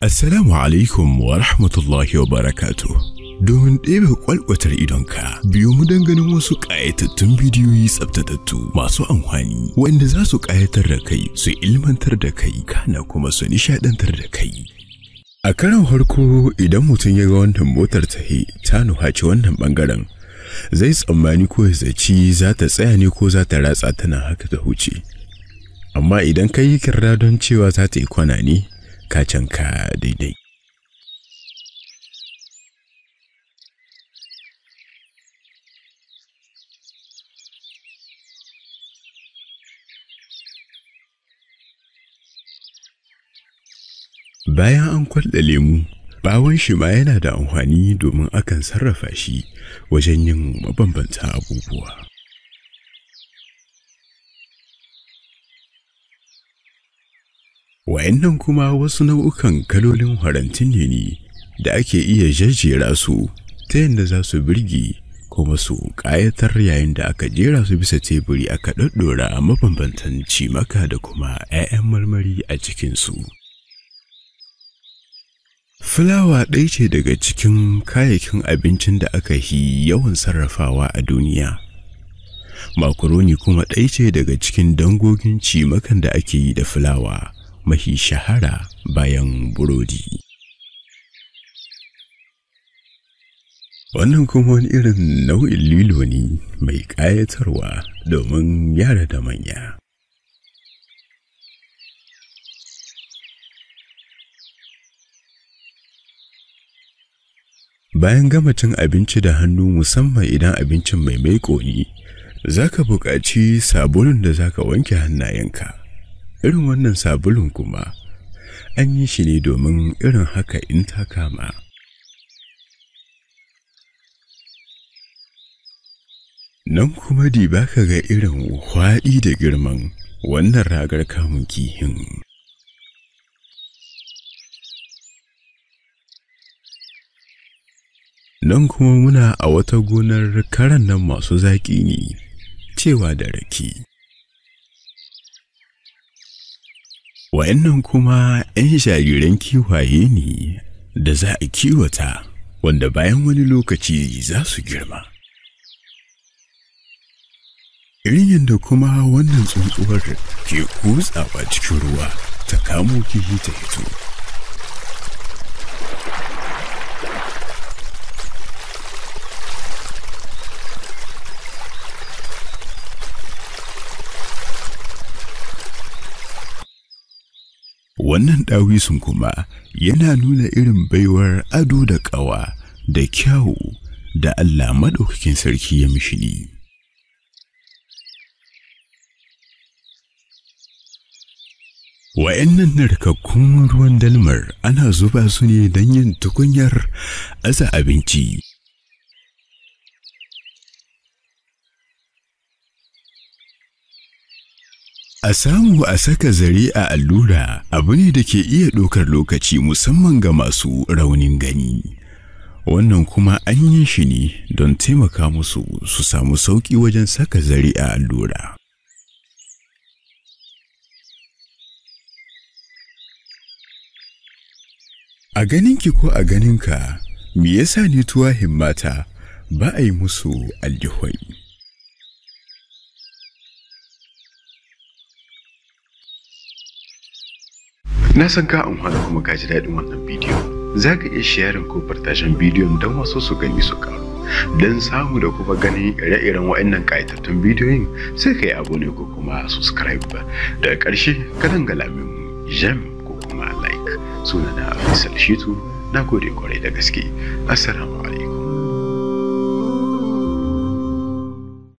Assalamu alaikum wa rahmatullahi wa barakatuh. Domin ɗebe kwalkwatar idonka, biyo mu don ganin wasu ƙayatattun bidiyoyi tsaftatattu masu amfani wanda za su ƙayatar da kai, su ilmantar da kai, kana kuma su nishaɗantar da kai. A karon farko idan mutum ya ga wannan motar ta nuhaci wannan ɓangaren, zai tsammani ko ya zaci za ta tsaya ne ko za ta ratsa tana haka ta huce. Amma idan ka yi kirra don cewa za ta yi kwana ne, ka canka daidai. Bayan an kwalda lemu, bawon shi ma yana da amfani domin akan sarrafa shi wajen yin mabambantan abubuwa. Wa'annan kuma wasu nau'ukan kalolin farantin ne da ake iya jejjera su ta yadda za su birge kuma su ƙayatar yayin da aka jera su bisa teburi aka ɗaɗɗora mabambantan cimaka da kuma 'ya'yan marmari a cikinsu. Fulawa ɗaya ce daga cikin kayayyakin abincin da aka yi yawan sarrafawa a duniya. Makaroni kuma ɗaya ce daga cikin dangogin cimakan da ake yi da fulawa mafi shahara bayan burodi. Wannan kuma wani irin nau'in lilo ne mai ƙayatarwa domin yara da manya. Bayan gama cin abinci da hannu, musamman idan abincin mai maiƙo ne, za ka buƙaci sabulun da za ka wanke hannayenka. Irin wannan sabulun kuma an yi shi ne domin irin haka in ta kama. Nan kuma diba ka ga irin hwaɗi da girman wannan ragar kamun kihin. Nan kuma muna a wata gonar karan nan masu zaƙi ne, cewa da rake. Wa'annan kuma 'yan jariran kiwaye ne da za a kiwata, wanda bayan wani lokaci za su girma. Irin yadda kuma wannan tsuntsuwar ke kutsawa cikin ruwa ta kamo kifi ta hito. Wannan ɗawisun kuma yana nuna irin baiwar ado da ƙawa da kyawu da Allah maɗaukakin sarki ya mishi ne. Wa'annan narkakkun ruwan dalmar ana zuba su ne don yin tukunyar aza abinci. A samu a saka zare a allura abu ne da ke iya ɗaukar lokaci musamman ga masu raunin gani. Wannan kuma an yi shi ne don taimaka musu su samu sauƙi wajen saka zare a allura. A ganinki ko a ganinka, me yasa ne tuwahin mata ba a yi musu aljihwai? Na san ka amfana kuma ka ji daɗin wannan bidiyo. Za ka iya sharing ko partajen bidiyon don wasu su gani su karu. Don samu da kuma ganin ire-iren waɗannan ƙayatattun bidiyoyin, sai ka yi abone ko kuma subscribe. Daga ƙarshe ka dangala min jam ko kuma like. Sunana Faical SITOU, na gode kwarai da gaske. Assalamu alaikum.